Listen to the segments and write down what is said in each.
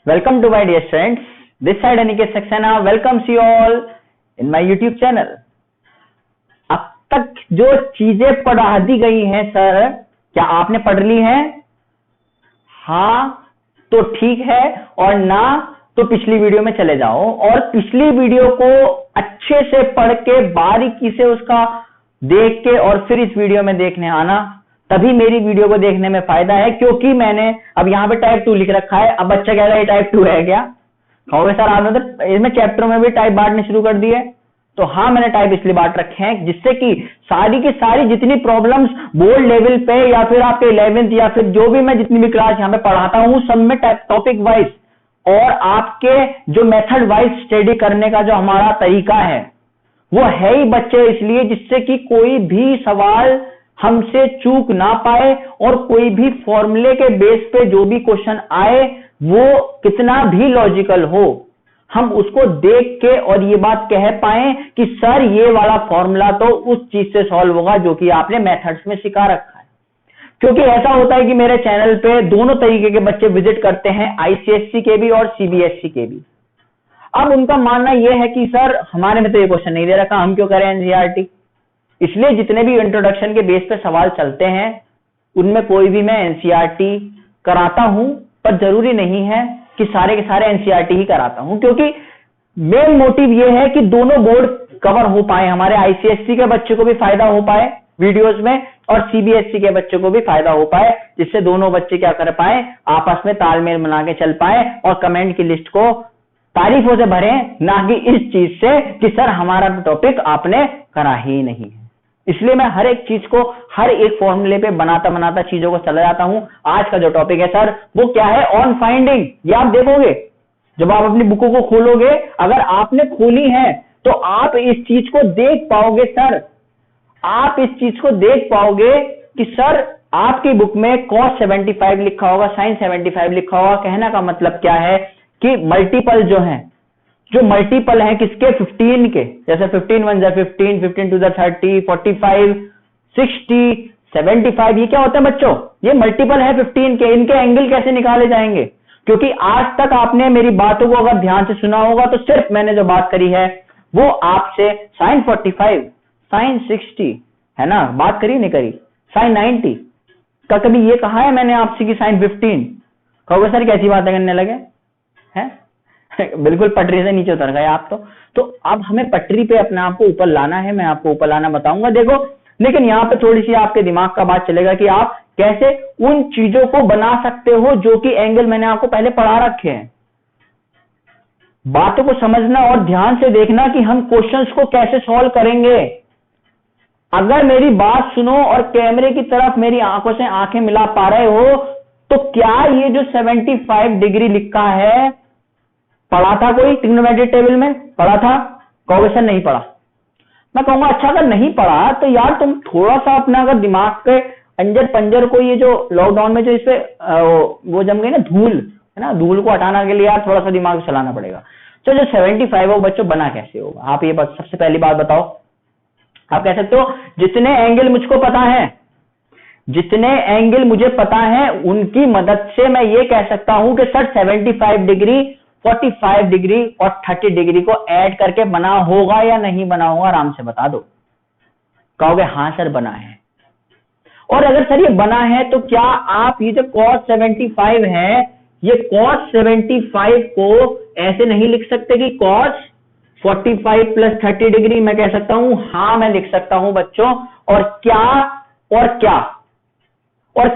Welcome to my dear friends. This side Aniket Saxena welcomes you all in my YouTube channel. अब तक जो चीजें पढ़ा दी गई हैं सर, क्या आपने पढ़ ली हैं? हाँ तो ठीक है, और ना तो पिछली वीडियो में चले जाओ और पिछली वीडियो को अच्छे से पढ़ के बारीकी से उसका देख के और फिर इस वीडियो में देखने आना, तभी मेरी वीडियो को देखने में फायदा है। क्योंकि मैंने अब यहाँ पे टाइप 2 लिख रखा है। अब बच्चा कह रहा है ये टाइप 2 है क्या? कहोगे सर आपने तो इसमें चैप्टरों में भी टाइप बांटने शुरू कर दिए। तो हाँ, मैंने टाइप इसलिए बांट रखे हैं जिससे कि सारी की सारी जितनी प्रॉब्लम्स बोर्ड लेवल पे या फिर आपके 11th या फिर जो भी मैं जितनी भी क्लास यहाँ पे पढ़ाता हूँ सब में टॉपिक वाइज और आपके जो मेथड वाइज स्टडी करने का जो हमारा तरीका है वो है ही बच्चे इसलिए जिससे कि कोई भी सवाल हमसे चूक ना पाए और कोई भी फॉर्मूले के बेस पे जो भी क्वेश्चन आए वो कितना भी लॉजिकल हो, हम उसको देख के और ये बात कह पाए कि सर ये वाला फॉर्मूला तो उस चीज से सॉल्व होगा जो कि आपने मेथड्स में सिखा रखा है। क्योंकि ऐसा होता है कि मेरे चैनल पे दोनों तरीके के बच्चे विजिट करते हैं, आईसीएससी के भी और सीबीएसई के भी। अब उनका मानना यह है कि सर हमारे में तो ये क्वेश्चन नहीं दे रखा, हम क्यों करें एनसीईआरटी। इसलिए जितने भी इंट्रोडक्शन के बेस पे सवाल चलते हैं उनमें कोई भी मैं एनसीईआरटी कराता हूं, पर जरूरी नहीं है कि सारे के सारे एनसीईआरटी ही कराता हूं, क्योंकि मेन मोटिव ये है कि दोनों बोर्ड कवर हो पाए, हमारे आईसीएससी के बच्चे को भी फायदा हो पाए वीडियोस में और सीबीएसई के बच्चे को भी फायदा हो पाए, जिससे दोनों बच्चे क्या कर पाए, आपस में तालमेल बना के चल पाए और कमेंट की लिस्ट को तारीफों से भरे, ना कि इस चीज से कि सर हमारा टॉपिक आपने करा ही नहीं है। इसलिए मैं हर एक चीज को हर एक फॉर्मूले पे बनाता बनाता चीजों को चला जाता हूं। आज का जो टॉपिक है सर वो क्या है, ऑन फाइंडिंग। ये आप देखोगे जब आप अपनी बुकों को खोलोगे, अगर आपने खोली है तो आप इस चीज को देख पाओगे सर, आप इस चीज को देख पाओगे कि सर आपकी बुक में cos 75 लिखा होगा, sin 75 लिखा होगा। कहने का मतलब क्या है कि मल्टीपल जो है, जो मल्टीपल है किसके, 15 के, जैसे 15 1 15, 15 2 30, 45, 60, 75, ये क्या होता है बच्चों, ये मल्टीपल है 15 के। इनके एंगल कैसे निकाले जाएंगे? क्योंकि आज तक आपने मेरी बातों को अगर ध्यान से सुना होगा तो सिर्फ मैंने जो बात करी है वो आपसे sin 45, sin 60 है ना, बात करी नहीं करी, sin 90 का कभी ये कहा है मैंने आपसे कि sin 15? कहोगे सर कैसी बातें करने लगे हैं? बिल्कुल पटरी से नीचे उतर गए आप तो अब हमें पटरी पे अपने आप को ऊपर लाना है, मैं आपको ऊपर लाना बताऊंगा। देखो, लेकिन यहाँ पे थोड़ी सी आपके दिमाग का बात चलेगा कि आप कैसे उन चीजों को बना सकते हो जो कि एंगल मैंने आपको पहले पढ़ा रखे हैं। बातों को समझना और ध्यान से देखना कि हम क्वेश्चंस को कैसे सॉल्व करेंगे। अगर मेरी बात सुनो और कैमरे की तरफ मेरी आंखों से आंखें मिला पा रहे हो तो क्या ये जो 75 डिग्री लिखा है पढ़ा था कोई ट्रिग्नोमेट्री टेबल में? पढ़ा था? कहोगे सर नहीं पढ़ा। मैं कहूंगा अच्छा अगर नहीं पढ़ा तो यार तुम थोड़ा सा अपना अगर दिमाग के अंजर पंजर को, ये जो लॉकडाउन में जो इस पे वो जम गई ना धूल है ना, धूल को हटाने के लिए यार थोड़ा सा दिमाग चलाना पड़ेगा। तो जो 75 वो बच्चों बना कैसे होगा, आप ये सबसे पहली बात बताओ। आप कह सकते हो जितने एंगल मुझको पता है, जितने एंगल मुझे पता है उनकी मदद से मैं ये कह सकता हूं कि सर 75 डिग्री, 45 डिग्री और 30 डिग्री को ऐड करके बना होगा या नहीं बना होगा, आराम से बता दो। कहोगे हाँ सर बना है। और अगर सर ये बना है तो क्या आप ये जो cos 75 है, ये cos 75 को ऐसे नहीं लिख सकते कि cos 45 प्लस 30 डिग्री? मैं कह सकता हूं हाँ मैं लिख सकता हूं बच्चों। और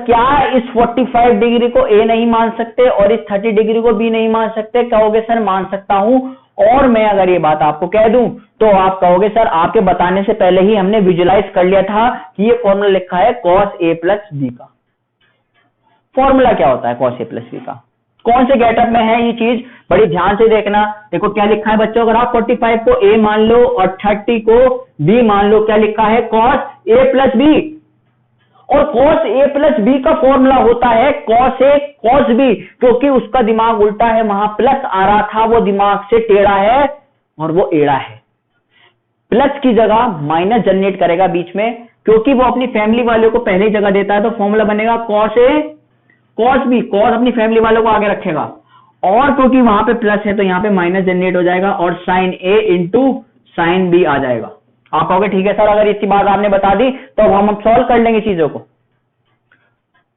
क्या इस 45 डिग्री को ए नहीं मान सकते और इस 30 डिग्री को बी नहीं मान सकते? कहोगे सर मान सकता हूं। और मैं अगर ये बात आपको कह दूं तो आप कहोगे सर आपके बताने से पहले ही हमने विजुलाइज कर लिया था कि ये फॉर्मूला लिखा है cos a प्लस b का। फॉर्मूला क्या होता है cos a प्लस b का? कौन से गेटअप में है ये चीज, बड़ी ध्यान से देखना। देखो क्या लिखा है बच्चों, अगर आप 45 को a मान लो और 30 को b मान लो, क्या लिखा है cos a प्लस b। और cos a प्लस b का फॉर्मूला होता है cos a cos b, क्योंकि उसका दिमाग उल्टा है, वहां प्लस आ रहा था, वो दिमाग से टेढ़ा है और वो एड़ा है। प्लस की जगह माइनस जनरेट करेगा बीच में, क्योंकि वो अपनी फैमिली वालों को पहले जगह देता है, तो फॉर्मूला बनेगा cos a cos b। cos अपनी फैमिली वालों को आगे रखेगा और क्योंकि वहां पे प्लस है तो यहाँ पे माइनस जनरेट हो जाएगा और साइन ए इंटू साइन बी आ जाएगा। आप कहोगे ठीक है सर, अगर इतनी बात आपने बता दी तो हम सॉल्व कर लेंगे चीजों को।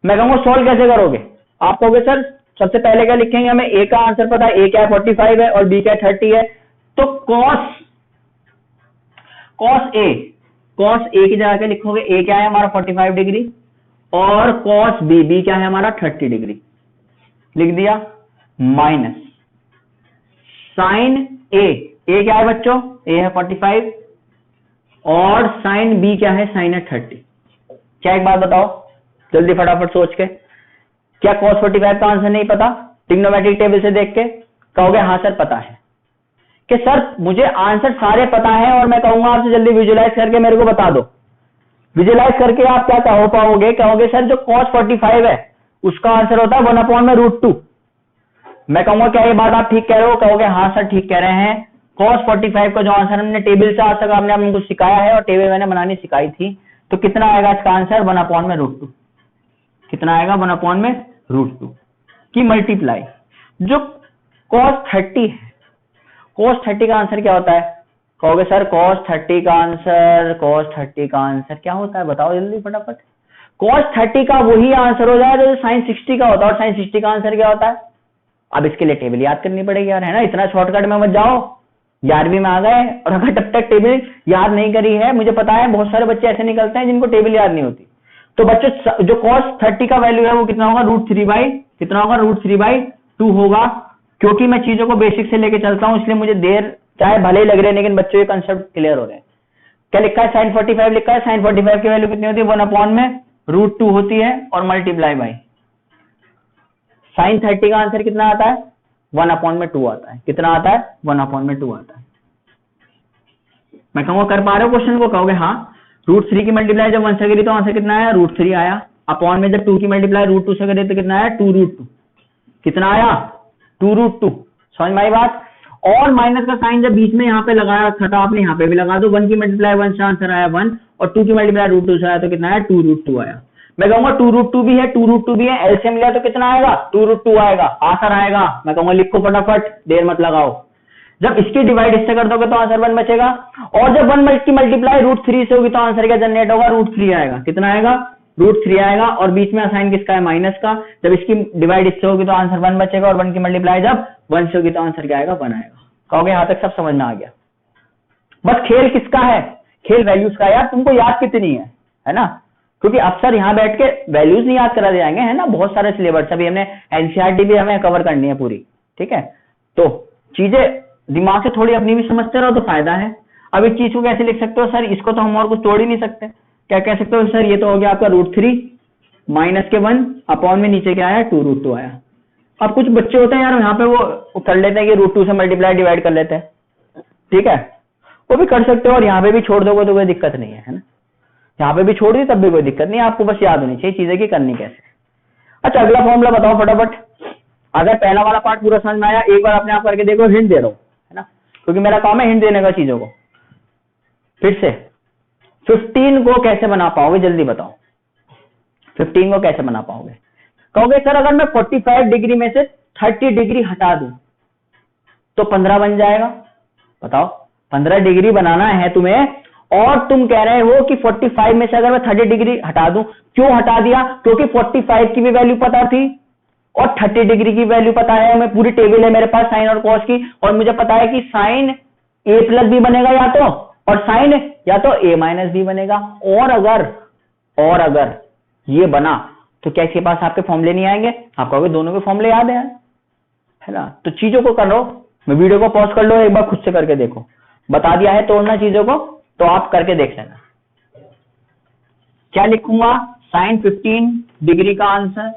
मैं कहूंगा सॉल्व कैसे करोगे? आप कहोगे सर सबसे पहले क्या लिखेंगे, हमें ए का आंसर पता है, ए क्या है 45 है और बी क्या है 30 है, तो कॉस ए की जगह क्या लिखोगे, ए क्या है हमारा 45 डिग्री और कॉस बी क्या है हमारा 30 डिग्री, लिख दिया, माइनस साइन ए क्या है बच्चों, ए है 45 और साइन बी क्या है, साइन है 30। क्या एक बात बताओ जल्दी फटाफट सोच के, क्या cos 45 का आंसर नहीं पता ट्रिग्नोमेट्रिक टेबल से देख के? कहोगे हाँ सर पता है। कि सर मुझे आंसर सारे पता है और मैं कहूंगा आपसे जल्दी विजुलाइज करके मेरे को बता दो। विजुलाइज करके आप क्या कहो पाओगे? कहोगे सर जो cos 45 है उसका आंसर होता है 1/√2। मैं कहूंगा क्या ये बात आप ठीक कह रहे हो? कहोगे हाँ सर ठीक कह रहे हैं। cos 45 का जो आंसर हमने टेबल से आज तक आपने हमको सिखाया है और टेबल मैंने बनानी सिखाई थी, तो कितना आएगा इसका आंसर 1/√2। कितना आएगा 1/√2 की मल्टीप्लाई जो cos 30 है। cos 30 का आंसर क्या होता है? कहोगे सर cos 30 का आंसर क्या होता है बताओ जल्दी फटाफट। cos 30 का वही आंसर हो जाएगा जो sin 60 का होता है और sin 60 का आंसर क्या होता है? अब इसके लिए टेबल याद करनी पड़ेगी यार, है ना, इतना शॉर्टकट में मत जाओ, 11वीं में आ गए और अगर तब तक टेबल याद नहीं करी है, मुझे पता है बहुत सारे बच्चे ऐसे निकलते हैं जिनको टेबल याद नहीं होती। तो बच्चों जो cos 30 का वैल्यू है वो कितना होगा, √3/2 होगा। क्योंकि मैं चीजों को बेसिक से लेके चलता हूं इसलिए मुझे देर चाहे भले ही लग रहे हैं लेकिन बच्चों ये कंसेप्ट क्लियर हो रहे हैं। क्या लिखा है, sin 45 लिखा है, sin 45 की वैल्यू कितनी होती है, 1/√2 होती है और मल्टीप्लाई बाई sin 30 का आंसर कितना आता है, 1/2 आता है। कितना आता है, 1/2 आता है। मैं कहूंगा कर पा रहे हो क्वेश्चन को? कहोगे हाँ। √3 की मल्टीप्लाई जब 1 से करी तो आंसर कितना आया, √3 आया। अपॉन में जब 2 की मल्टीप्लाई √2 से करी तो कितना आया, 2√2। कितना आया, 2√2। समझ में आई बात? और माइनस का साइन जब बीच में यहाँ पे लगाया रखा था आपने, यहाँ पे भी लगा दो। 1 की मल्टीप्लाई 1 से आंसर आया 1 और 2 की मल्टीप्लाई √2 से आया तो कितना आया, 2√2 आया। मैं कहूंगा 2√2 भी है, 2√2 भी है, एलसीएम लिया तो कितना आएगा, 2√2 आएगा, आंसर आएगा। मैं कहूंगा लिखो फटाफट, देर मत लगाओ। जब इसकी डिवाइड इससे कर दोगे तो आंसर 1 बचेगा और जब 1 की मल्टीप्लाई √3 से होगी तो आंसर क्या जनरेट होगा, √3 आएगा। कितना आएगा, √3 आएगा और बीच में साइन किसका है, माइनस का। जब इसकी डिवाइड इससे होगी तो आंसर 1 बचेगा और 1 की मल्टीप्लाई जब 1 से होगी तो आंसर क्या आएगा, 1 आएगा। कहोगे यहां तक सब समझ में आ गया? बस खेल किसका है, खेल वैल्यूज का। यार तुमको याद कितनी है ना, क्योंकि अक्सर यहाँ बैठ के वैल्यूज नहीं याद करा जाएंगे, है ना, बहुत सारे सिलेबस अभी हमने एनसीईआरटी भी हमें कवर करनी है पूरी, ठीक है। तो चीजें दिमाग से थोड़ी अपनी भी समझते रहो तो फायदा है। अब इस चीज को कैसे लिख सकते हो, सर इसको तो हम और कुछ तोड़ ही नहीं सकते। क्या कह सकते हो सर, ये तो हो गया आपका √3 माइनस के 1 अपॉन में नीचे क्या आया, 2√2 आया। अब कुछ बच्चे होते हैं यार यहाँ पे वो कर लेते हैं कि √2 से मल्टीप्लाई डिवाइड कर लेते हैं, ठीक है, वो भी कर सकते हो और यहाँ पे भी छोड़ दोगे तो कोई दिक्कत नहीं है ना। यहाँ पे भी छोड़ दी तब भी कोई दिक्कत नहीं, आपको बस याद होनी चाहिए चीजें की करनी कैसे। अच्छा अगला फॉर्मूला बताओ फटाफट। अगर पहला वाला पार्ट पूरा समझ में आया, एक बार अपने आप करके देखो, हिंट दे रहा हूं, है ना, क्योंकि मेरा काम है हिंट देने का चीजों को। फिर से 15 को कैसे बना पाओगे, जल्दी बताओ। 15 को कैसे बना पाओगे? कहोगे सर अगर मैं 45 डिग्री में से 30 डिग्री हटा दूं तो 15 बन जाएगा। बताओ 15 डिग्री बनाना है तुम्हें और तुम कह रहे हो कि 45 में से अगर मैं 30 डिग्री हटा दूं। क्यों हटा दिया? क्योंकि 45 की भी वैल्यू पता थी और 30 डिग्री की वैल्यू पता है। मैं पूरी टेबल है मेरे पास साइन और कॉस की, और मुझे पता है कि साइन a प्लस बी बनेगा या तो, और साइन या तो a माइनस बी बनेगा। और अगर ये बना तो क्या इसके पास आपके फॉर्मूले नहीं आएंगे? आप कहोगे दोनों के फॉर्मूले याद है ना। तो चीजों को कर लो, मैं वीडियो को पॉज कर लो, एक बार खुद से करके देखो। बता दिया है तोड़ना चीजों को, तो आप करके देख लेना। क्या लिखूंगा, साइन 15 डिग्री का आंसर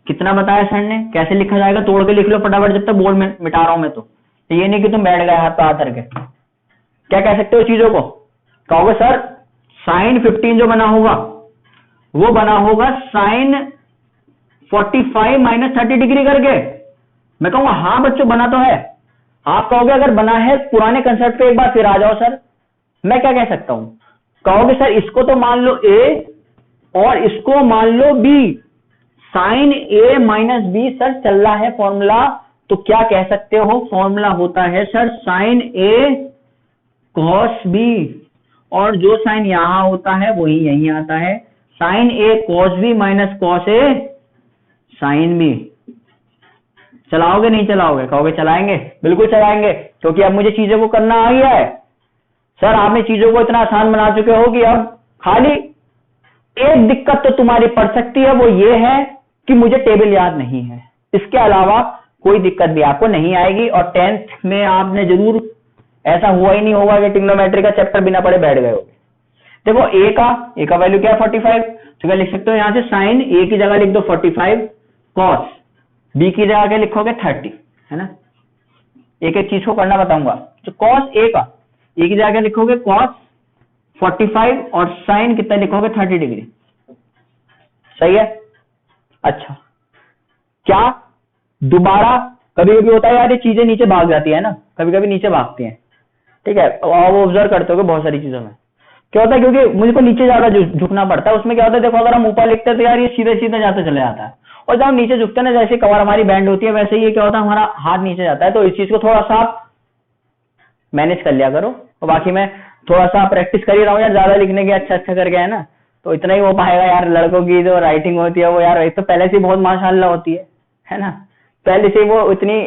कितना बताया सर ने, कैसे लिखा जाएगा तोड़ के लिख लो फटाफट, जब तक बोर्ड में मिटा रहा हूं मैं। तो ये नहीं कि तुम बैठ गए हाथ पे हाथ करके। क्या कह सकते हो चीजों को? कहोगे सर साइन 15 जो बना होगा वो बना होगा साइन 45 माइनस 30 डिग्री करके। मैं कहूंगा हाँ बच्चों बना तो है। आप कहोगे अगर बना है पुराने कंसेप्ट पे एक बार फिर आ जाओ सर। मैं क्या कह सकता हूं, कहोगे सर इसको तो मान लो a और इसको मान लो b, sine a minus B. Sir चल रहा है फॉर्मूला तो क्या कह सकते हो, फॉर्मूला होता है sir sign A cos B, और जो साइन यहां होता है वही यहीं आता है, sign A cos B minus cos A sine B. चलाओगे नहीं चलाओगे, कहोगे चलाएंगे, बिल्कुल चलाएंगे, क्योंकि अब मुझे चीजों को करना आ गया है। सर आपने चीजों को इतना आसान बना चुके हो कि अब खाली एक दिक्कत तो तुम्हारी पड़ सकती है, वो ये है कि मुझे टेबल याद नहीं है, इसके अलावा कोई दिक्कत भी आपको नहीं आएगी। और 10th में आपने जरूर, ऐसा हुआ ही नहीं होगा कि ट्रिग्नोमेट्री का चैप्टर बिना पढ़े बैठ गए होगे। देखो ए का वैल्यू क्या है 45, तो क्या लिख सकते हो यहां से साइन ए की जगह लिख दो 45, कॉस बी की जगह क्या लिखोगे 30, है ना। एक एक चीज को करना बताऊंगा। तो कॉस ए का ए की जगह क्या लिखोगे कॉस 45 और साइन कितना लिखोगे 30 डिग्री, सही है। अच्छा, क्या दोबारा कभी कभी होता है यार ये चीजें नीचे भाग जाती है ना, कभी कभी नीचे भागती हैं, ठीक है, और वो ऑब्जर्व करते हो बहुत सारी चीजों में क्या होता है, क्योंकि मुझे को नीचे ज्यादा झुकना पड़ता है। उसमें क्या होता है, देखो अगर हम ऊपर लिखते हैं तो यार ये सीधे सीधे जाते चले जाता है, और जब हम नीचे झुकते हैं ना, जैसे कमर हमारी बैंड होती है, वैसे ये क्या होता है हमारा हाथ नीचे जाता है। तो इस चीज को थोड़ा सा मैनेज कर लिया करो। और बाकी मैं थोड़ा सा प्रैक्टिस कर ही रहा हूँ यार, ज्यादा लिखने की अच्छा करके, है ना, तो इतना ही हो पाएगा यार। लड़कों की जो राइटिंग होती है वो यार एक तो पहले से बहुत माशाल्लाह होती है ना, पहले से वो इतनी,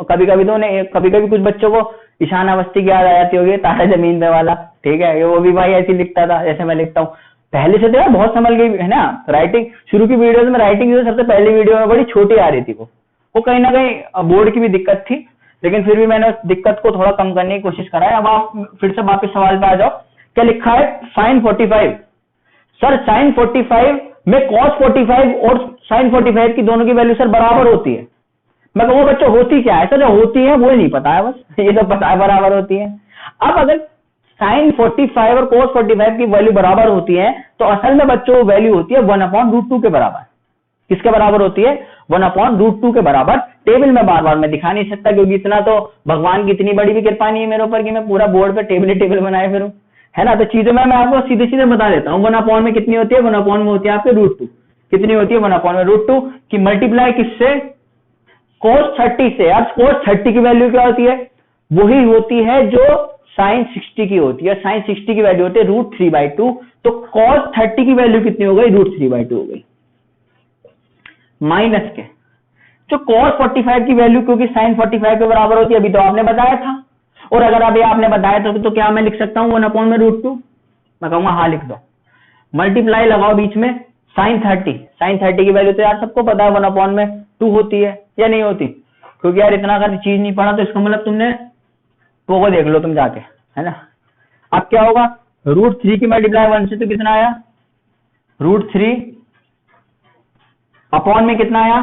कभी कभी तो कभी कभी कुछ बच्चों को ईशान अवस्थी की याद आ जाती होगी, तारा जमीन पे वाला, ठीक है, वो भी भाई ऐसी लिखता था जैसे मैं लिखता हूँ। पहले से तो यार बहुत संभल गई है ना राइटिंग। शुरू की वीडियोस में राइटिंग जो सबसे पहली वीडियो में बड़ी छोटी आ रही थी, वो कहीं ना कहीं बोर्ड की भी दिक्कत थी, लेकिन फिर भी मैंने उस दिक्कत को थोड़ा कम करने की कोशिश करा है। अब आप फिर से वापस सवाल पे आ जाओ, क्या लिखा है साइन 45, सर साइन 45 में कॉस 45 और साइन 45 की दोनों की वैल्यू सर बराबर होती है। मैं कहूँ बच्चों होती क्या है, सर जो होती है वो ही नहीं पता है, बस ये तो पता है बराबर होती है। अब अगर साइन 45 और कोस 45 की वैल्यू बराबर होती है तो असल में बच्चों वैल्यू होती है 1/√2 के बराबर। किसके बराबर होती है, 1/√2 के बराबर। टेबल में बार बार मैं दिखा नहीं सकता, क्योंकि इतना तो भगवान की इतनी बड़ी भी कृपा नहीं है मेरे ऊपर कि मैं पूरा बोर्ड पे टेबल बनाए फिरूं, है ना। तो चीजों में मैं आपको सीधे सीधे बता देता हूँ। 1/, में कितनी होती है, 1/, में होती है आपके √2, कितनी होती है 1/√2 की मल्टीप्लाई किससे, cos 30 से। अब cos 30 की वैल्यू क्या होती है, वही होती है जो sin 60 की होती है। sin 60 की वैल्यू होती है √3/2, तो cos 30 की वैल्यू कितनी हो गई, √3/2 हो गई, माइनस के जो cos 45 की वैल्यू, क्योंकि sin 45 के बराबर होती है, अभी तो आपने बताया था। और अगर अभी आपने बताया तो क्या मैं लिख सकता हूं 1/√2, मैं कहूंगा हाँ लिख दो, मल्टीप्लाई लगाओ बीच में sin 30 की वैल्यू तो यार सबको पता है 1/2 होती है या नहीं होती, क्योंकि यार इतना अगर चीज नहीं पढ़ा तो इसका मतलब तुमने वो देख लो तुम जाके, है ना। अब क्या होगा, √3 की मल्टीप्लाई 1 से तो कितना आया, √3 अपॉन में कितना आया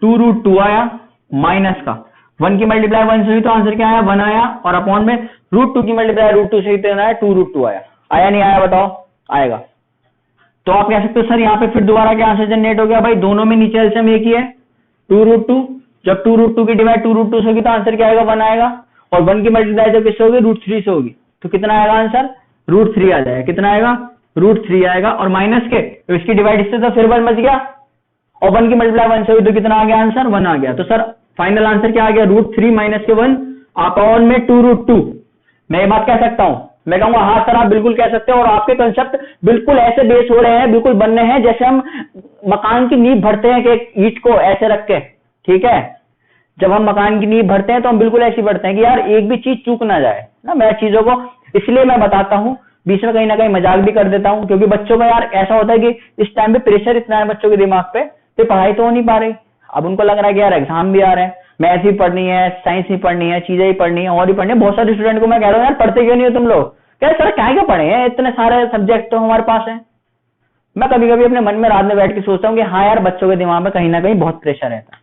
2√2 आया, माइनस का 1 की मल्टीप्लाई 1 से हुई तो आंसर क्या आया 1 आया, और अपॉन में √2 की मल्टीप्लाई √2 से हुई तो आया 2√2 आया। आया नहीं आया बताओ, आएगा। तो आप कह सकते हो सर यहाँ पे फिर दोबारा क्या आंसर जनरेट हो गया, भाई दोनों में नीचे एलसीएम एक ही है 2√2, जब 2√2 की डिवाइड 2√2 से होगी तो आंसर क्या आएगा 1 आएगा, और 1 की मल्टीप्लाई जब किससे होगी √3 से होगी तो कितना आएगा आंसर √3 आ जाएगा, कितना आएगा √3 आएगा, और माइनस के तो इसकी डिवाइड इससे तो फिर 1 बच गया, और 1 की मल्टीप्लाई 1 से हुई तो कितना आ गया आंसर 1 आ गया। तो सर फाइनल आंसर क्या आ गया √3 माइनस के 1 अपॉन में 2√2। मैं ये बात कह सकता हूं, मैं कहूंगा हाँ सर आप बिल्कुल कह सकते हो, और आपके कंसेप्ट बिल्कुल ऐसे बेस हो रहे हैं, बिल्कुल बन रहे हैं जैसे हम मकान की नींव भरते हैं कि एक ईंट को ऐसे रख के, ठीक है, जब हम मकान की नींव भरते हैं तो हम बिल्कुल ऐसी भरते हैं कि यार एक भी चीज चूक ना जाए ना। मैं चीजों को इसलिए मैं बताता हूँ, बीच में कहीं ना कहीं मजाक भी कर देता हूँ, क्योंकि बच्चों का यार ऐसा होता है कि इस टाइम पे प्रेशर इतना है बच्चों के दिमाग पे, तो पढ़ाई तो हो नहीं पा रही। अब उनको लग रहा है कि यार एग्जाम भी आ रहे हैं, मैथ भी पढ़नी है, साइंस भी पढ़नी है, चीजें ही पढ़नी है, और भी पढ़नी है। बहुत सारे स्टूडेंट को मैं कह रहा हूँ यार पढ़ते क्यों नहीं हो तुम लोग, क्या सर क्या क्यों पढ़े हैं, इतने सारे सब्जेक्ट तो हमारे पास है। मैं कभी कभी अपने मन में रात में बैठ के सोचता हूँ कि हाँ यार बच्चों के दिमाग में कहीं ना कहीं बहुत प्रेशर रहता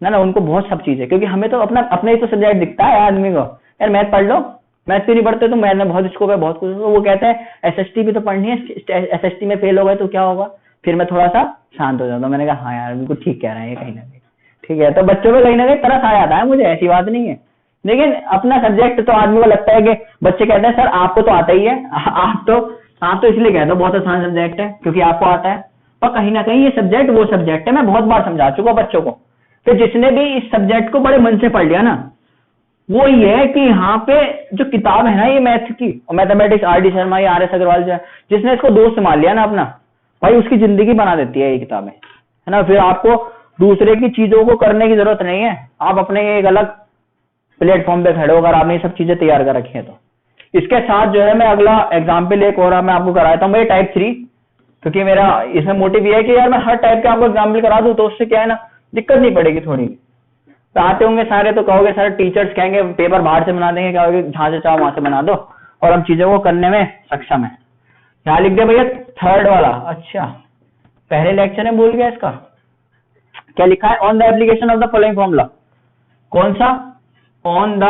है ना, उनको बहुत सब चीजें, क्योंकि हमें तो अपने ही तो सब्जेक्ट दिखता है आदमी को, यार मैथ पढ़ लो, मैथ क्यों नहीं पढ़ते तो मैथ में बहुत स्कोप है बहुत कुछ। तो वो कहते हैं एसएसटी भी तो पढ़नी है, एसएसटी में फेल हो गए तो क्या होगा, फिर मैं थोड़ा सा शांत हो जाता हूँ। मैंने कहा हाँ यार बिल्कुल ठीक कह रहे हैं ये कहीं ना कहीं, ठीक है। तो बच्चों में कहीं ना कहीं तरस आ जाता है, मुझे ऐसी बात नहीं है, लेकिन अपना सब्जेक्ट तो आदमी को लगता है कि बच्चे कहते हैं सर आपको तो आता ही है, आप तो इसलिए कहते हो बहुत आसान सब्जेक्ट है क्योंकि आपको आता है, और कहीं ना कहीं ये सब्जेक्ट वो सब्जेक्ट है। मैं बहुत बार समझा चुका बच्चों को तो जिसने भी इस सब्जेक्ट को बड़े मन से पढ़ लिया ना, वो ये है कि यहाँ पे जो किताब है ना ये मैथ की और मैथमेटिक्स, आर डी शर्मा या आर एस अग्रवाल जो है, जिसने इसको दोस्त मान लिया ना अपना, भाई उसकी जिंदगी बना देती है ये किताबें, है ना। फिर आपको दूसरे की चीजों को करने की जरूरत नहीं है, आप अपने एक अलग प्लेटफॉर्म पे खड़े हो अगर आपने ये सब चीजें तैयार कर रखी है तो। इसके साथ जो है मैं अगला एग्जाम्पल एक और मैं आपको कराता हूँ, भाई टाइप 3, क्योंकि मेरा इसमें मोटिव ये है कि यार मैं हर टाइप के आपको एग्जाम्पल करा दूं तो उससे क्या है ना, दिक्कत नहीं पड़ेगी थोड़ी। तो आते होंगे सारे तो कहोगे सर टीचर्स कहेंगे पेपर बाहर से बना देंगे, कहोगे जहां से चाहो वहां से बना दो, और हम चीजों को करने में सक्षम है। यहाँ लिख दिया भैया थर्ड वाला, अच्छा पहले लेक्चर में भूल गया इसका, क्या लिखा है, on the application of the following formula. कौन सा, on the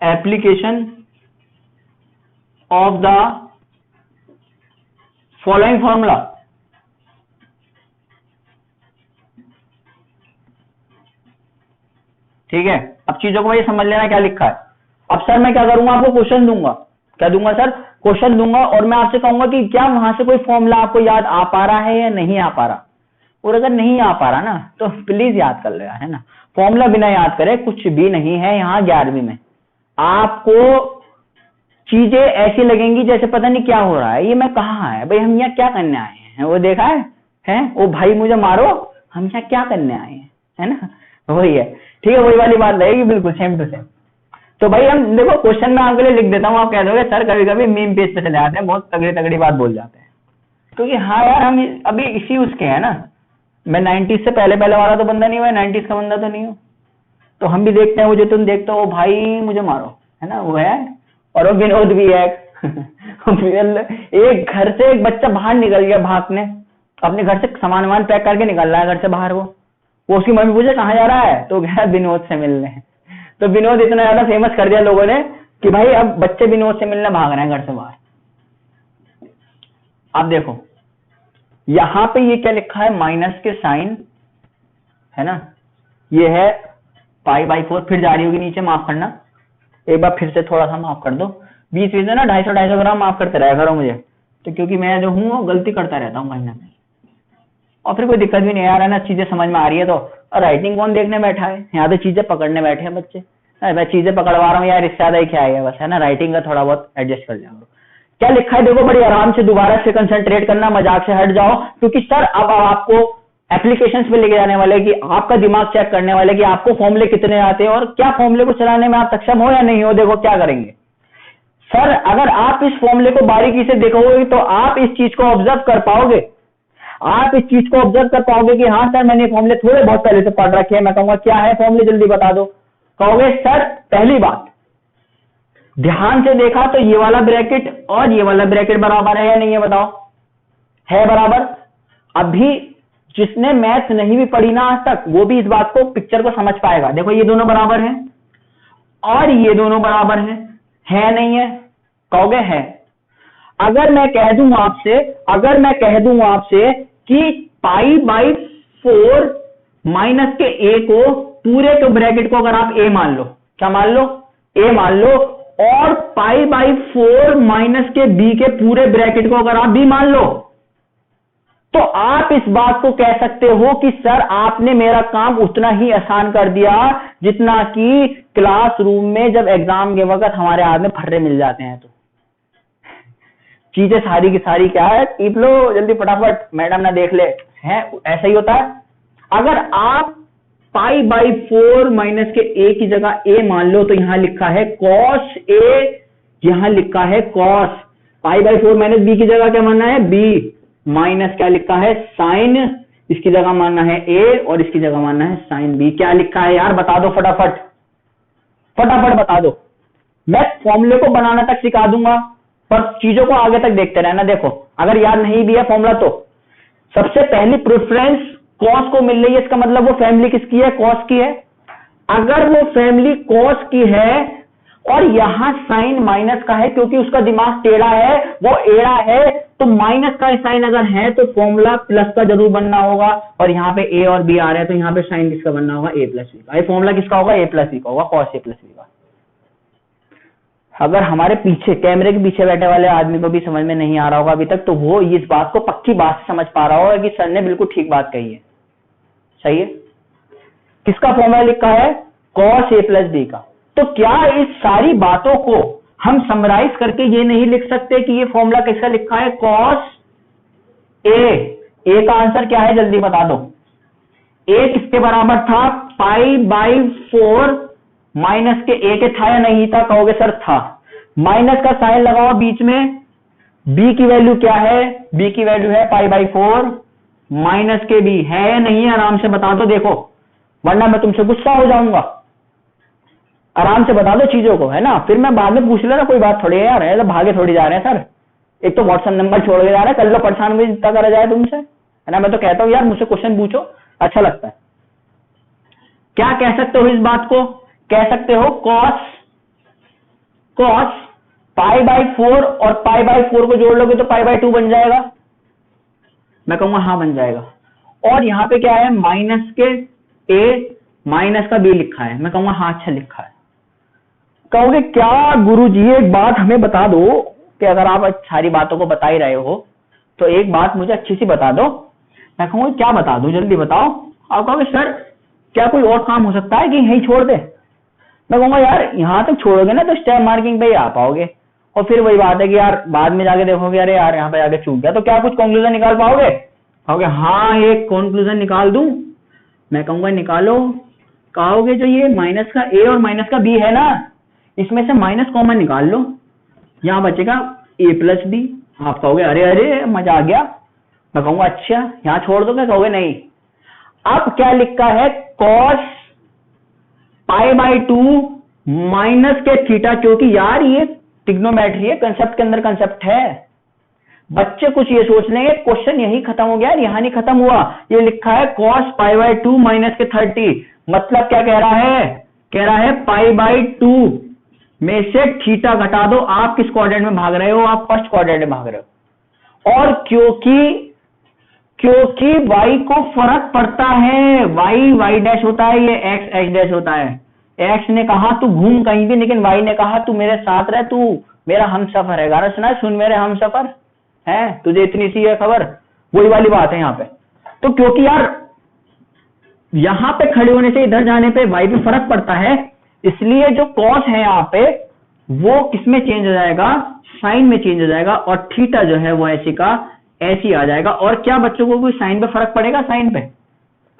application of the following formula. ठीक है, अब चीजों को भाई समझ लेना क्या लिखा है। अब सर मैं क्या करूंगा, आपको क्वेश्चन दूंगा, क्या दूंगा सर, क्वेश्चन दूंगा, और मैं आपसे कहूंगा कि क्या वहां से कोई फॉर्मूला आपको याद आ पा रहा है या नहीं आ पा रहा, और अगर नहीं आ पा रहा ना तो प्लीज याद कर लो यार, है ना। फॉर्मूला बिना याद करे कुछ भी नहीं है यहाँ 11वीं में। आपको चीजें ऐसी लगेंगी जैसे पता नहीं क्या हो रहा है, ये मैं कहाँ है भाई, हम यहाँ क्या करने आए हैं, वो देखा है? ओ भाई मुझे मारो, हम यहाँ क्या करने आए हैं, है ना, वही है। ठीक है, वही वाली बात रहेगी बिल्कुल सेम टू सेम। तो भाई हम देखो क्वेश्चन में आपके लिए लिख देता हूँ, आप कह दोगे सर कभी कभी मीम पेज पे चले जाते हैं, बहुत तगड़ी तगड़ी बात बोल जाते हैं, क्योंकि हाँ यार हम अभी इसी उसके हैं ना। मैं 90s से पहले वाला तो बंदा नहीं हुआ, 90s का बंदा तो नहीं हूँ, तो हम भी देखते हैं वो जो तुम देखते हो भाई मुझे मारो, है ना, वो है। और वो विनोद भी है एक घर से एक बच्चा बाहर निकल गया भागने, अपने घर से सामान वामान पैक करके निकल रहा है घर से बाहर, वो उसकी मम्मी पूछे कहाँ जा रहा है, तो गया विनोद से मिलने। तो विनोद इतना ज्यादा फेमस कर दिया लोगों ने कि भाई अब बच्चे विनोद से मिलने भाग रहे हैं घर से बाहर। अब देखो यहां पे ये क्या लिखा है, माइनस के साइन, है ना, ये है π/4, फिर जा रही होगी नीचे, माफ करना एक बार फिर से थोड़ा सा माफ कर दो, बीच बीच में ना 250 ग्राम माफ करते रहा करो मुझे, तो क्योंकि मैं जो हूँ गलती करता रहता हूँ कहीं ना कहीं, और फिर कोई दिक्कत भी नहीं आ रहा है ना, चीजें समझ में आ रही है तो। और राइटिंग कौन देखने बैठा है, यहाँ तो चीजें पकड़ने बैठे हैं बच्चे, मैं चीजें पकड़वा रहा हूँ यार, इससे ज्यादा ही क्या है बस, है ना, राइटिंग का थोड़ा बहुत एडजस्ट कर जाओ। क्या लिखा है देखो, बड़ी आराम से दोबारा से कंसंट्रेट करना, मजाक से हट जाओ, क्योंकि सर अब आपको एप्लीकेशंस पे लेके जाने वाले कि आपका दिमाग चेक करने वाले कि आपको फॉर्मूले कितने आते हैं और क्या फॉर्मूले को चलाने में आप सक्षम हो या नहीं हो। देखो क्या करेंगे सर, अगर आप इस फॉर्मूले को बारीकी से देखोगे तो आप इस चीज को ऑब्जर्व कर पाओगे, आप इस चीज को ऑब्जर्व कर पाओगे कि हाँ सर मैंने फॉर्मूले थोड़े बहुत पहले से पढ़ रखे हैं। मैं कहूंगा क्या है फॉर्मूले, जल्दी बता दो, कहोगे सर पहली बात ध्यान से देखा तो ये वाला ब्रैकेट और ये वाला ब्रैकेट बराबर है या नहीं है, बताओ है बराबर। अभी जिसने मैथ नहीं भी पढ़ी ना आज तक वो भी इस बात को, पिक्चर को समझ पाएगा। देखो ये दोनों बराबर हैं और ये दोनों बराबर हैं, है नहीं है, कहोगे है। अगर मैं कह दूं आपसे, कि π/4 माइनस के a को पूरे के ब्रैकेट को अगर आप a मान लो, क्या मान लो, a मान लो, और π/4 माइनस के b के पूरे ब्रैकेट को अगर आप b मान लो, तो आप इस बात को कह सकते हो कि सर आपने मेरा काम उतना ही आसान कर दिया जितना कि क्लासरूम में जब एग्जाम के वक्त हमारे हाथ में फर्रे मिल जाते हैं। तो चीजें सारी की सारी क्या है, टीप लो जल्दी फटाफट, मैडम ना देख ले, है ऐसा ही होता है। अगर आप π/4 माइनस के a की जगह a मान लो तो यहां लिखा है cos a, यहां लिखा है cos, π/4 माइनस b की जगह क्या मानना है b, माइनस क्या लिखा है साइन, इसकी जगह मानना है a और इसकी जगह मानना है साइन b। क्या लिखा है यार बता दो फटाफट, फटाफट बता दो। मैं फॉर्मूले को बनाना तक सिखा दूंगा पर चीजों को आगे तक देखते रहना। देखो अगर याद नहीं भी है फॉर्मूला तो सबसे पहली प्रेफरेंस कॉस को मिल रही है, इसका मतलब वो फैमिली किसकी है, कॉस की है। अगर वो फैमिली कॉस की है और यहां साइन माइनस का है क्योंकि उसका दिमाग टेढ़ा है, वो एड़ा है, तो माइनस का साइन अगर है तो फॉर्मूला प्लस का जरूर बनना होगा। और यहाँ पे a और b आ रहे हैं तो यहाँ पे साइन किसका बनना होगा, a प्लस b का। ये फॉर्मूला किसका होगा, a प्लस b का होगा, कॉस a प्लस b का। अगर हमारे पीछे कैमरे के पीछे बैठे वाले आदमी को भी समझ में नहीं आ रहा होगा अभी तक, तो वो इस बात को पक्की बात से समझ पा रहा होगा कि सर ने बिल्कुल ठीक बात कही है। सही है, किसका फॉर्मूला लिखा है? कॉस ए प्लस बी का। तो क्या इस सारी बातों को हम समराइज करके ये नहीं लिख सकते कि ये फॉर्मूला किसका लिखा है? कॉस ए का आंसर क्या है जल्दी बता दो। ए किसके बराबर था? पाई बाई 4 माइनस के ए के था या नहीं था? कहोगे सर था। माइनस का साइन लगाओ बीच में। बी की वैल्यू क्या है? बी की वैल्यू है पाई बाई 4 माइनस के बी है या नहीं है? आराम से बता दो देखो, वरना मैं तुमसे गुस्सा हो जाऊंगा। आराम से बता दो चीजों को, है ना, फिर मैं बाद में पूछ लेना, कोई बात थोड़ी है यार, है तो भागे थोड़ी जा रहे हैं सर। एक तो व्हाट्सएप नंबर छोड़ के जा रहे हैं, कल लो परेशान भी जितना करा जाए तुमसे, है ना। मैं तो कहता हूं यार मुझसे क्वेश्चन पूछो, अच्छा लगता है। क्या कह सकते हो इस बात को? कह सकते हो कॉस पाई बाई 4 और पाई बाई 4 को जोड़ लोगे तो पाई बाई 2 बन जाएगा। मैं कहूंगा हाँ बन जाएगा। और यहां पे क्या है? माइनस के ए माइनस का बी लिखा है। मैं कहूंगा हाँ अच्छा लिखा है। कहोगे क्या गुरुजी एक बात हमें बता दो कि अगर आप सारी बातों को बता ही रहे हो तो एक बात मुझे अच्छी सी बता दो। मैं कहूंगा क्या बता दूं, जल्दी बताओ। आप कहोगे सर क्या कोई और काम हो सकता है कि यहीं छोड़ दे? मैं कहूंगा यार यहां तक छोड़ोगे ना तो स्टेप मार्किंग पे ही आ पाओगे, और फिर वही बात है कि यार बाद में जाके देखोगे अरे यार यहाँ पे आगे चूक गया, तो क्या कुछ कंक्लूजन निकाल पाओगे? कहोगे हाँ एक कंक्लूजन निकाल दूं। मैं कहूंगा निकालो। कहोगे जो ये माइनस का ए और माइनस का बी है ना, इसमें से माइनस कॉमन निकाल लो, यहां बचेगा ए प्लस बी। आप कहोगे अरे अरे मजा आ गया। मैं कहूंगा अच्छा यहां छोड़ दोगे? कहोगे नहीं। अब क्या लिखा है? कॉस पाई बाई 2 माइनस के थीटा, क्योंकि यार ये ट्रिग्नोमेट्री है, कंसेप्ट के अंदर कंसेप्ट है। बच्चे कुछ ये सोच लेंगे क्वेश्चन यही खत्म हो गया, यहां नहीं खत्म हुआ। ये लिखा है कॉस पाई बाई 2 माइनस के 30, मतलब क्या कह रहा है? कह रहा है पाई बाई 2 में से थीटा घटा दो। आप किस क्वाड्रेंट में भाग रहे हो? आप फर्स्ट क्वाड्रेंट में भाग रहे हो। और क्योंकि y को फर्क पड़ता है, y डैश होता है, ये x डैश होता है। x ने कहा तू घूम कहीं भी, लेकिन y ने कहा तू मेरे साथ रह, तू मेरा हमसफर है। गाना सुना है, सुन मेरे हमसफर है, तुझे इतनी सी है खबर, वही वाली बात है यहाँ पे। तो क्योंकि यार यहां पे खड़े होने से इधर जाने पे y पे फर्क पड़ता है, इसलिए जो cos है यहाँ पे वो किसमें चेंज हो जाएगा? साइन में चेंज हो जाएगा, और थीटा जो है वो ऐसी का ऐसी आ जाएगा। और क्या बच्चों को कोई साइन पे फर्क पड़ेगा? साइन पे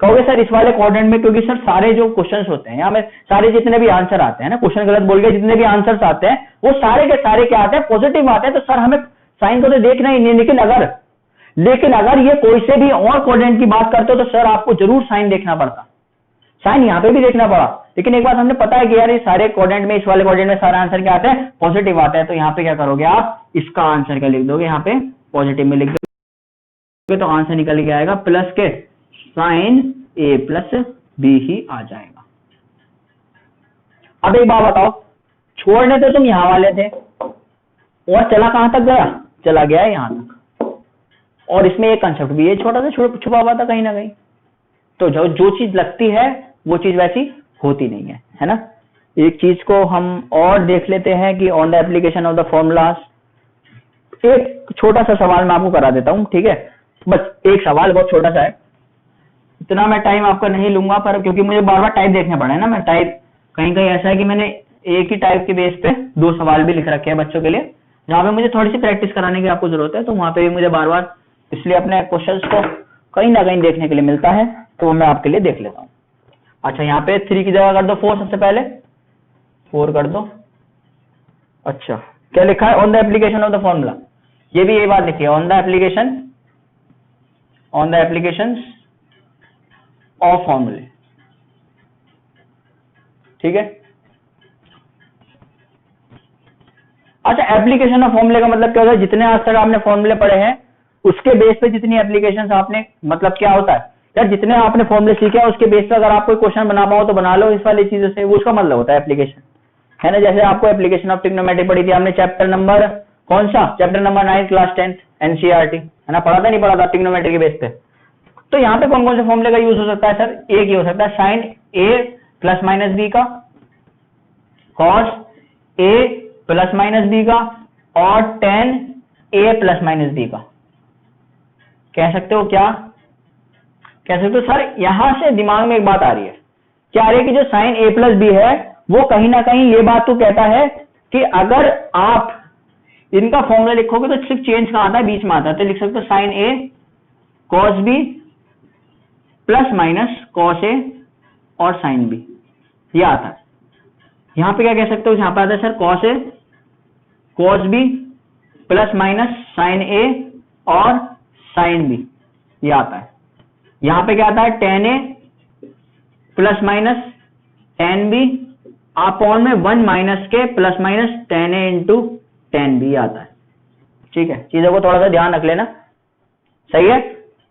कहोगे सर इस वाले क्वाड्रेंट में, क्योंकि सर सारे जो क्वेश्चंस होते हैं यहाँ में, सारे जितने भी आंसर आते हैं ना, क्वेश्चन गलत बोल के जितने भी आंसर्स आते हैं वो सारे के सारे क्या आते हैं? पॉजिटिव आते हैं। तो सर हमें साइन को तो देखना ही नहीं, लेकिन अगर ये कोई से भी और क्वाड्रेंट की बात करते हो तो सर आपको जरूर साइन देखना पड़ता। साइन यहाँ पे भी देखना पड़ा, लेकिन एक बात हमने पता है कि यार ये सारे क्वाड्रेंट में, इस वाले क्वाड्रेंट में सारे आंसर क्या आते हैं? पॉजिटिव आते हैं। तो यहाँ पे क्या करोगे आप? इसका आंसर क्या लिख दोगे? यहाँ पे पॉजिटिव में लिख दोगे तो आंसर निकल के आएगा प्लस के साइन ए प्लस बी ही आ जाएगा। अब एक बात बताओ, छोड़ने तो तुम यहां वाले थे और चला कहां तक गया? चला गया यहां तक। और इसमें एक कंसेप्ट भी है छोटा सा छुपा हुआ था कहीं ना कहीं। तो जो चीज लगती है वो चीज वैसी होती नहीं है ना। एक चीज को हम और देख लेते हैं कि on the application of the formulas, एक छोटा सा सवाल मैं आपको करा देता हूं, ठीक है? बस एक सवाल, बहुत छोटा सा है, इतना मैं टाइम आपका नहीं लूंगा, पर क्योंकि मुझे बार बार टाइप देखने पड़े ना। मैं टाइप कहीं कहीं ऐसा है कि मैंने एक ही टाइप के बेस पे 2 सवाल भी लिख रखे हैं बच्चों के लिए, जहां पे मुझे थोड़ी सी प्रैक्टिस कराने की आपको जरूरत है। तो वहां पे भी मुझे बार बार इसलिए अपने क्वेश्चंस को कहीं ना कहीं देखने के लिए मिलता है, तो मैं आपके लिए देख लेता हूँ। अच्छा यहाँ पे 3 की जगह कर दो 4, सबसे पहले 4 कर दो। अच्छा क्या लिखा है? On the application of the formula. ये भी ये बात लिखी है, ऑन द एप्लीकेशन ऑफ फॉर्मूले, ठीक है। अच्छा एप्लीकेशन ऑफ फॉर्मूले का मतलब क्या होता है? जितने आज तक आपने फॉर्मूले पढ़े हैं उसके बेस पे जितनी एप्लीकेशंस आपने, मतलब क्या होता है यार, जितने आपने फॉर्मूले सीखे हैं उसके बेस पे अगर आप कोई क्वेश्चन बना पाओ तो बना लो इस वाली चीजों से, वो उसका मतलब होता है एप्लीकेशन, है ना। जैसे आपको एप्लीकेशन ऑफ ट्रिग्नोमेट्री पढ़ी थी हमने, चैप्टर नंबर कौन सा? चैप्टर नंबर 9 क्लास 10 एनसीईआरटी, है ना। पढ़ा था नहीं पढ़ा था ट्रिग्नोमेट्री के बेस पे? तो यहाँ पे कौन कौन से फॉर्मूले का यूज हो सकता है सर? एक ही हो सकता है साइन ए प्लस माइनस बी का, cos A plus minus B का, और ten A plus minus B का। कह सकते हो क्या? कह सकते हो सर। यहां से दिमाग में एक बात आ रही है, क्या रहे कि जो साइन ए प्लस बी है वो कहीं ना कहीं ये बात तो कहता है कि अगर आप इनका फॉर्मूला लिखोगे तो सिर्फ चेंज कहां आता है, बीच में आता है। तो लिख सकते हो sine A cos B plus minus cos A और साइन बी, ये आता है। यहां पे क्या कह सकते हो, यहां पे आता है sir cos A cos B plus minus sine A और साइन बी, ये आता है। यहां पे क्या आता है tan A plus minus tan B upon में 1 माइनस के plus minus tan A into tan B आता है। ठीक है, चीजों को थोड़ा सा ध्यान रख लेना, सही है,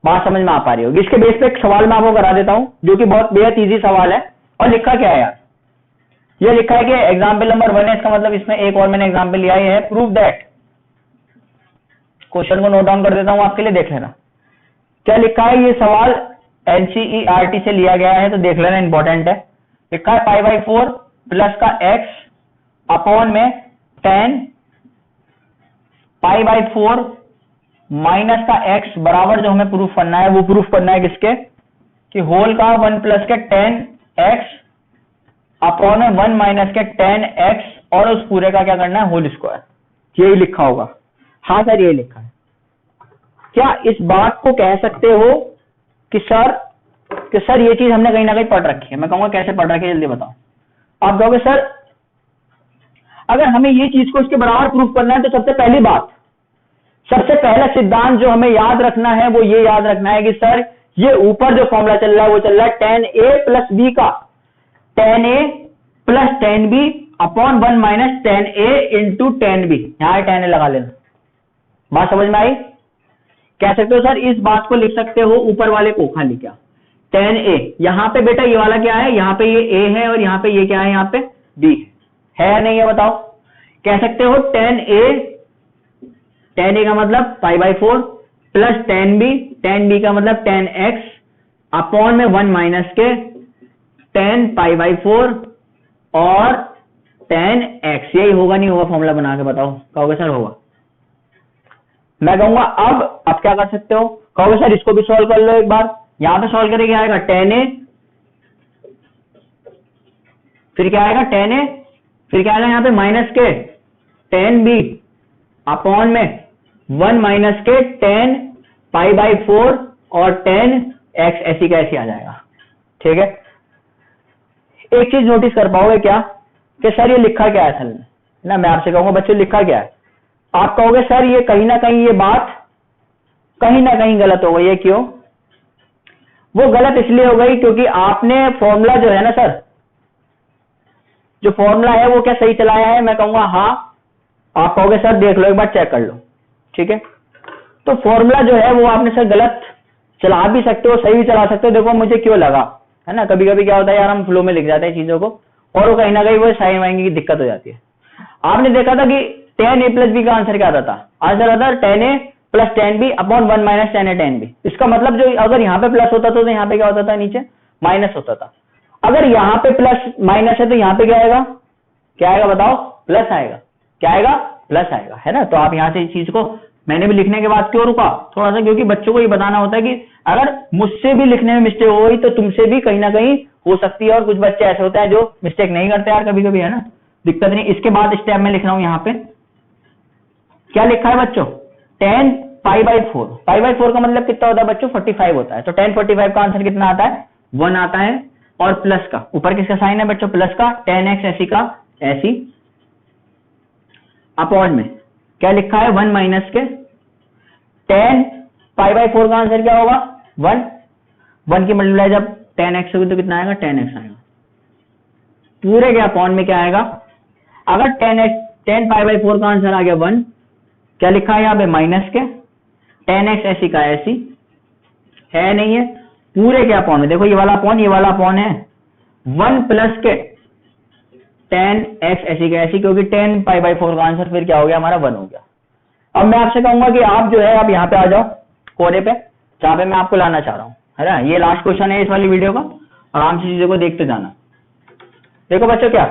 बात समझ में आ पा रही होगी। इसके बेस पे एक सवाल मैं आपको करा देता हूं जो कि बहुत बेहद इजी सवाल है। और लिखा क्या है यार, ये लिखा है कि एग्जाम्पल नंबर 1 है, इसका मतलब इसमें एक और मैंने एग्जाम्पल लिया है, प्रूव दैट। क्वेश्चन को नोट डाउन कर देता हूं आपके लिए, देख लेना क्या लिखा है। ये सवाल एनसीईआरटी से लिया गया है, तो देख लेना, इंपॉर्टेंट है। लिखा है पाई बाई 4 प्लस का एक्स अपॉन में 10 पाई बाई 4 माइनस का एक्स बराबर, जो हमें प्रूफ करना है वो प्रूफ करना है किसके, कि होल का 1 प्लस के 10 एक्स अपॉन में 1 माइनस के 10 एक्स और उस पूरे का क्या करना है, होल स्क्वायर। यही लिखा होगा। हाँ सर, ये लिखा है। क्या इस बात को कह सकते हो कि सर ये चीज हमने कहीं ना कहीं पढ़ रखी है? मैं कहूंगा कैसे पढ़ रखी है, जल्दी बताओ। आप कहोगे सर अगर हमें ये चीज को इसके बराबर प्रूफ करना है तो सबसे पहली बात, सबसे पहला सिद्धांत जो हमें याद रखना है वो ये याद रखना है कि सर ये ऊपर जो फॉर्मूला चल रहा है वो चल रहा है टेन ए प्लस बी का tan A plus ten B upon 1 minus tan A into tan B. यहां टेन ए लगा लेना, बात समझ में आई? कह सकते हो सर इस बात को लिख सकते हो ऊपर वाले को, खाली क्या टेन ए, यहां पे बेटा ये वाला क्या है, यहां पे ये ए है और यहां पे ये क्या है, यहां पे बी है या नहीं है बताओ। कह सकते हो टेन ए का मतलब pi by 4 plus ten B का मतलब 10x अपॉन में 1 माइनस के 10 पाई बाई 4 और 10x। यही होगा नहीं होगा फॉर्मूला बना के बताओ? कहोगे सर होगा। मैं कहूंगा अब क्या कर सकते हो, कहोगे सर इसको भी सॉल्व कर लो एक बार। यहां पे सॉल्व करें क्या आएगा 10a, फिर क्या आएगा 10a, फिर क्या आएगा यहां पे माइनस के 10b अपॉन में 1 माइनस के 10 पाई बाई 4 और 10x, ऐसी का ऐसी आ जाएगा। ठीक है, एक चीज नोटिस कर पाओगे क्या कि सर ये लिखा क्या है असल में ना, मैं आपसे कहूंगा बच्चों लिखा क्या है। आप कहोगे सर ये कहीं ना कहीं ये बात कहीं ना कहीं गलत हो गई है। क्यों? वो गलत इसलिए हो गई क्योंकि आपने फॉर्मूला जो है ना सर, जो फॉर्मूला है वो क्या सही चलाया है? मैं कहूंगा हाँ। आप कहोगे सर देख लो एक बार, चेक कर लो। ठीक है, तो फॉर्मूला जो है वो आपने सर गलत चला भी सकते हो, सही भी चला सकते हो। देखो मुझे क्यों लगा, है ना, कभी कभी क्या होता है यार हम फ्लो में लिख जाते हैं चीजों को और वो कहीं ना कहीं वो साइन वाइन की दिक्कत हो जाती है। आपने देखा था कि 10a प्लस बी का आंसर क्या आता था? आंसर आता 10a plus 10b upon 1 minus 10a 10b। इसका मतलब जो अगर यहाँ पे प्लस होता तो यहाँ पे क्या होता था, नीचे माइनस होता था। अगर यहाँ पे प्लस माइनस है तो यहाँ पे क्या आएगा, क्या आएगा बताओ? प्लस आएगा। क्या आएगा? प्लस आएगा, है ना। तो आप यहाँ से इस चीज को, मैंने भी लिखने के बाद क्यों रुका थोड़ा सा, क्योंकि बच्चों को ये बताना होता है कि अगर मुझसे भी लिखने में मिस्टेक हो गई तो तुमसे भी कहीं ना कहीं हो सकती है। और कुछ बच्चे ऐसे होते हैं जो मिस्टेक नहीं करते यार कभी कभी, है ना, दिक्कत नहीं। इसके बाद स्टेप में लिख रहा हूं, यहाँ पे क्या लिखा है बच्चों 10 पाई बाई 4। पाई बाई 4 का मतलब कितना होता है बच्चों? 45 होता है। तो 10 45 का आंसर कितना आता है? 1 आता है। और प्लस का ऊपर किसका साइन है बच्चों? प्लस का 10x ऐसी का ऐसी अपॉन में क्या लिखा है 1 माइनस के 10 पाई बाई 4 का आंसर क्या होगा 1 की मल्टीप्लाई जब 10x होगी तो कितना आएगा 10x आएगा। पूरे के अपॉन में क्या आएगा? अगर 10 पाई बाई 4 का आंसर आ गया 1, क्या लिखा है यहाँ पे माइनस के 10x ऐसी का ऐसी है नहीं है, पूरे के अपॉन में देखो ये वाला अपॉन है 1 प्लस के 10x ऐसी का ऐसी, क्योंकि 10 पाई बाई 4 का आंसर फिर क्या हो गया हमारा 1 हो गया। अब मैं आपसे कहूंगा कि आप जो है आप यहाँ पे आ जाओ कोने पे, जहां पे मैं आपको लाना चाह रहा हूं, है ना। ये लास्ट क्वेश्चन है इस वाली वीडियो का, आराम से चीजों को देखते जाना। देखो बच्चों क्या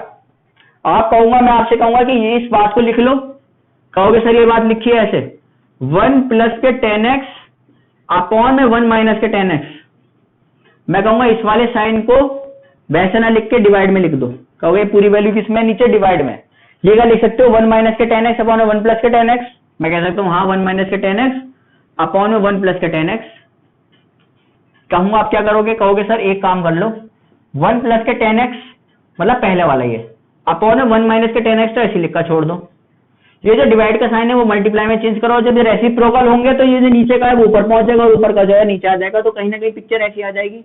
आप कहूंगा, मैं आपसे कहूंगा कि ये इस बात को लिख लो। कहोगे सर ये बात लिखी है ऐसे 1 प्लस के 10x अपॉन में 1 माइनस के 10x। मैं कहूंगा इस वाले साइन को वैसे ना लिख के डिवाइड में लिख दो, कहोगे पूरी वैल्यू किसमें, नीचे डिवाइड में। ये क्या लिख सकते हो, 1 माइनस के 10x अपॉन में 1 प्लस के 10x। मैं कह सकता हूँ हाँ 1 माइनस के 10x अपॉन में 1 प्लस के 10x। कहूंगा आप क्या करोगे, कहोगे सर एक काम कर लो, 1 प्लस के 10x मतलब पहले वाला ये, अपॉन में 1 माइनस के 10x तो ऐसे लिखा छोड़ दो। ये जो डिवाइड का साइन है वो मल्टीप्लाई में चेंज करो। जब ये रेसिप्रोकल होंगे तो ये जो नीचे का है वो ऊपर पहुंच जाएगा और ऊपर का जो है नीचे आ जाएगा, तो कहीं ना कहीं पिक्चर ऐसी आ जाएगी।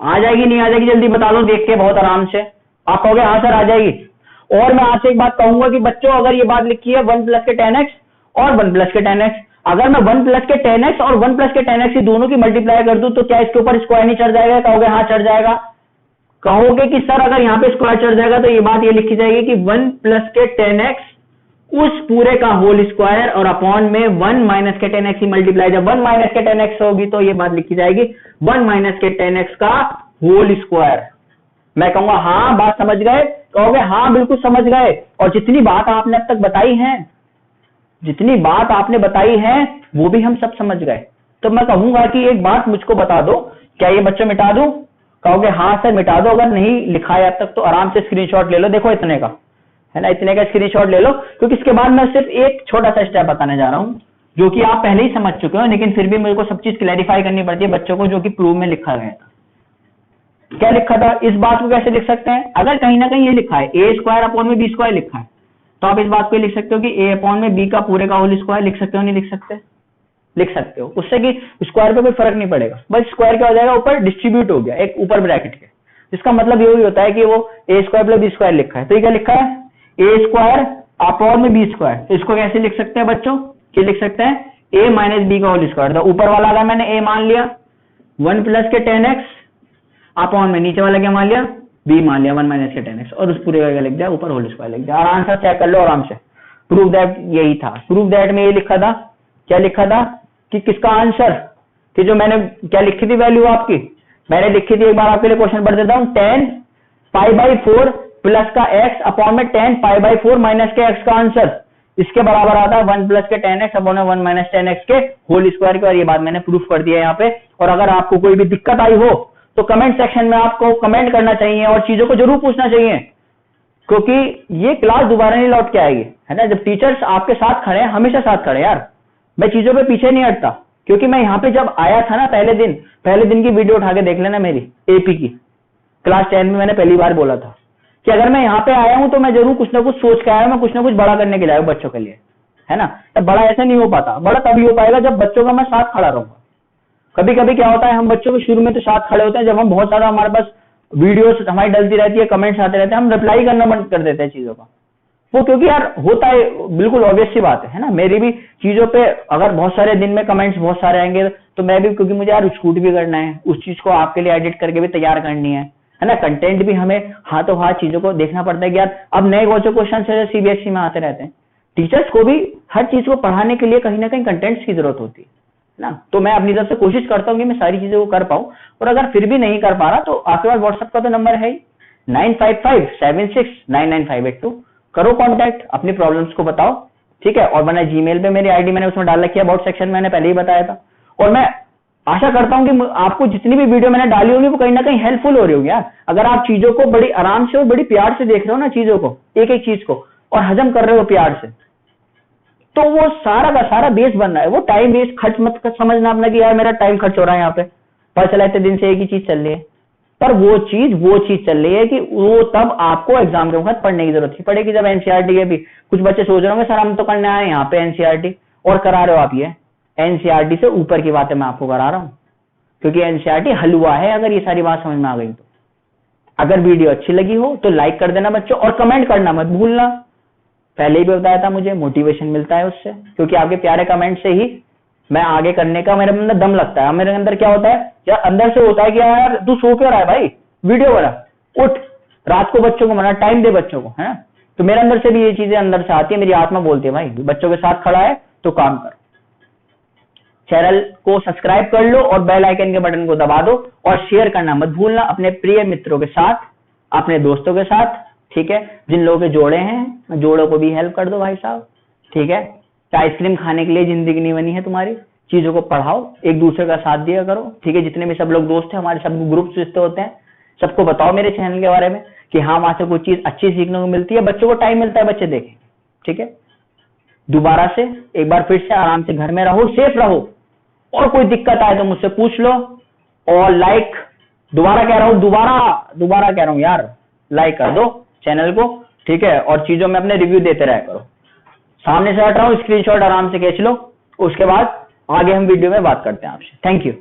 आ जाएगी नहीं आ जाएगी जल्दी बता दो, देख के बहुत आराम से। आप कहोगे हाँ सर आ जाएगी। और मैं आपसे एक बात कहूंगा कि बच्चों अगर ये बात लिखी है 1 प्लस के 10x और 1 प्लस के 10x, अगर मैं 1 प्लस के 10x और 1 प्लस के 10x की दोनों की मल्टीप्लाई कर दूं तो क्या इसके ऊपर स्क्वायर नहीं चढ़ जाएगा? कहोगे हाँ चढ़ जाएगा। कहोगे कि सर अगर यहाँ पे स्क्वायर चढ़ जाएगा तो ये बात ये लिखी जाएगी कि 1 प्लस के 10x उस पूरे का होल स्क्वायर और अपॉन में 1 माइनस के 10x की मल्टीप्लाई, जब 1 माइनस के 10x होगी तो ये बात लिखी जाएगी 1 माइनस के 10x का होल स्क्वायर। मैं कहूंगा हाँ बात समझ गए, कहोगे हाँ बिल्कुल समझ गए। और जितनी बात आपने अब तक बताई है, जितनी बात आपने बताई है वो भी हम सब समझ गए। तो मैं कहूंगा कि एक बात मुझको बता दो, क्या ये बच्चों मिटा दूं? कहोगे हाँ सर मिटा दो। अगर नहीं लिखा है अब तक तो आराम से स्क्रीनशॉट ले लो, देखो इतने का है ना, इतने का स्क्रीनशॉट ले लो, क्योंकि इसके बाद मैं सिर्फ एक छोटा सा स्टेप बताने जा रहा हूं जो कि आप पहले ही समझ चुके हो, लेकिन फिर भी मेरे को सब चीज क्लैरिफाई करनी पड़ती है बच्चों को, जो कि प्रूव में लिखा गया था। क्या लिखा था, इस बात को कैसे लिख सकते हैं? अगर कहीं ना कहीं ये लिखा है ए स्क्वायर अपॉन में बी स्क्वायर लिखा है तो आप इस बात को लिख सकते हो कि ए अपॉन में बी का पूरे का होल स्क्वायर। लिख सकते हो नहीं लिख सकते? लिख सकते हो, उससे कि स्क्वायर पे कोई फर्क नहीं पड़ेगा, बस स्क्वायर क्या हो जाएगा ऊपर डिस्ट्रीब्यूट हो गया एक ऊपर ब्रैकेट के। इसका मतलब यही होता है कि वो ए स्क्वायर प्लस बी स्क्वायर लिखा है, तो ये क्या लिखा है ए स्क्वायर अपॉन में बी स्क्वायर। तो इसको कैसे लिख सकते हैं बच्चों, क्या लिख सकते हैं ए माइनस बी का होल स्क्वायर। तो ऊपर वाला अगर मैंने ए मान लिया 1 प्लस के 10x अपॉन में नीचे वाला क्या मान लिया बी मान लिया 1 माइनस के 10x, और उस पूरे का लिख दिया ऊपर होल स्क्वायर लिख दिया। आराम से चेक कर लो आराम से। प्रूव दैट यही था, प्रूव दैट में ये लिखा था, क्या लिखा था कि किसका आंसर, कि जो मैंने क्या लिखी थी वैल्यू आपकी, मैंने लिखी थी, एक बार आपके लिए क्वेश्चन पढ़ देता हूं, 10 पाई बाई 4 प्लस का x अपॉन में 10 पाई बाई 4 माइनस के x का आंसर इसके बराबर आता है 1 प्लस के 10x अपॉन में 1 माइनस 10x के होल स्क्वायर के। और ये बात मैंने प्रूफ कर दिया यहाँ पे। और अगर आपको कोई भी दिक्कत आई हो तो कमेंट सेक्शन में आपको कमेंट करना चाहिए और चीजों को जरूर पूछना चाहिए, क्योंकि ये क्लास दोबारा नहीं लौट के आएगी, है ना। जब टीचर्स आपके साथ खड़े हैं, हमेशा साथ खड़े यार, मैं चीजों पे पीछे नहीं हटता। क्योंकि मैं यहाँ पे जब आया था ना पहले दिन की वीडियो उठा के देख लेना मेरी एपी की क्लास 10 में, मैंने पहली बार बोला था कि अगर मैं यहाँ पे आया हूं तो मैं जरूर कुछ ना कुछ सोच के आया हूं, मैं कुछ ना कुछ बड़ा करने के लिए आया हूं बच्चों के लिए, है ना। तब बड़ा ऐसे नहीं हो पाता, बड़ा तभी हो पाएगा जब बच्चों का मैं साथ खड़ा रहूंगा। कभी कभी क्या होता है, हम बच्चों के शुरू में तो साथ खड़े होते हैं, जब हम बहुत ज्यादा हमारे पास वीडियोस हमारी डलती रहती है, कमेंट्स आते रहते हैं, हम रिप्लाई करना बंद कर देते हैं चीजों का। वो क्योंकि यार होता है, बिल्कुल ऑब्वियस सी बात है ना। मेरी भी चीजों पे अगर बहुत सारे दिन में कमेंट्स बहुत सारे आएंगे तो मैं भी, क्योंकि मुझे यार शूट भी करना है, उस चीज को आपके लिए एडिट करके भी तैयार करनी है ना। कंटेंट भी हमें हाथों हाथ चीजों को देखना पड़ता है कि यार अब नए जो क्वेश्चन है सीबीएसई में आते रहते हैं, टीचर्स को भी हर चीज को पढ़ाने के लिए कहीं ना कहीं कंटेंट्स की जरूरत होती है ना। तो मैं अपनी तरफ से कोशिश करता हूँ कि मैं सारी चीजों को कर पाऊँ। और अगर फिर भी नहीं कर पा रहा तो आपके पास व्हाट्सएप का तो नंबर है ही 9557699582, करो कांटेक्ट, अपनी प्रॉब्लम्स को बताओ, ठीक है। और मैंने जीमेल पे मेरी आईडी मैंने उसमें डाल रखी है, अबाउट सेक्शन मैंने पहले ही बताया था। और मैं आशा करता हूं कि आपको जितनी भी वीडियो मैंने डाली होगी वो कहीं ना कहीं हेल्पफुल हो रही होगी यार। अगर आप चीजों को बड़ी आराम से और बड़ी प्यार से देख रहे हो ना, चीजों को एक एक चीज को, और हजम कर रहे हो प्यार से, तो वो सारा का सारा बेस बन रहा है। वो टाइम वेस्ट खर्च मत समझना अपना कि यार मेरा टाइम खर्च हो रहा है यहाँ पे, पता चला इतने दिन से एक ही चीज चल रही है। पर वो चीज चल रही है कि वो तब आपको एग्जाम के वक्त पढ़ने की जरूरत ही पड़ेगी जब एनसीईआरटी के भी कुछ बच्चे सोच रहे होंगे सर हम तो करने आए यहाँ पे एनसीईआरटी, और करा रहे हो आप ये एनसीईआरटी से ऊपर की बातें मैं आपको करा रहा हूं, क्योंकि एनसीईआरटी हलवा है। अगर ये सारी बात समझ में आ गई तो अगर वीडियो अच्छी लगी हो तो लाइक कर देना बच्चों, और कमेंट करना मत भूलना। पहले ही भी बताया था, मुझे मोटिवेशन मिलता है उससे, क्योंकि आपके प्यारे कमेंट से ही मैं आगे करने का मेरे अंदर दम लगता है। मेरे अंदर क्या होता है यार, अंदर से होता है कि यार तू सो क्यों रहा है भाई, वीडियो बना, उठ, रात को बच्चों को मना, टाइम दे बच्चों को, है ना। तो मेरे अंदर से भी ये चीजें अंदर से आती है, मेरी आत्मा बोलती है भाई बच्चों के साथ खड़ा है तो काम कर। चैनल को सब्सक्राइब कर लो और बेल आइकन के बटन को दबा दो, और शेयर करना मत भूलना अपने प्रिय मित्रों के साथ, अपने दोस्तों के साथ, ठीक है। जिन लोगों के जोड़े हैं, जोड़ों को भी हेल्प कर दो भाई साहब, ठीक है। आइसक्रीम खाने के लिए जिंदगी नहीं बनी है तुम्हारी, चीजों को पढ़ाओ, एक दूसरे का साथ दिया करो, ठीक है। जितने भी सब लोग दोस्त हैं हमारे, सब ग्रुप्स रिश्ते होते हैं, सबको बताओ मेरे चैनल के बारे में कि हाँ वहां से कोई चीज अच्छी सीखने को मिलती है, बच्चों को टाइम मिलता है, बच्चे देखें, ठीक है। दोबारा से एक बार फिर से आराम से घर में रहो, सेफ रहो, और कोई दिक्कत आए तो मुझसे पूछ लो। और लाइक, दोबारा कह रहा हूं यार, लाइक कर दो चैनल को, ठीक है। और चीजों में अपने रिव्यू देते रहा करो। सामने से हट रहा हूं, स्क्रीनशॉट आराम से खींच लो, उसके बाद आगे हम वीडियो में बात करते हैं आपसे। Thank you.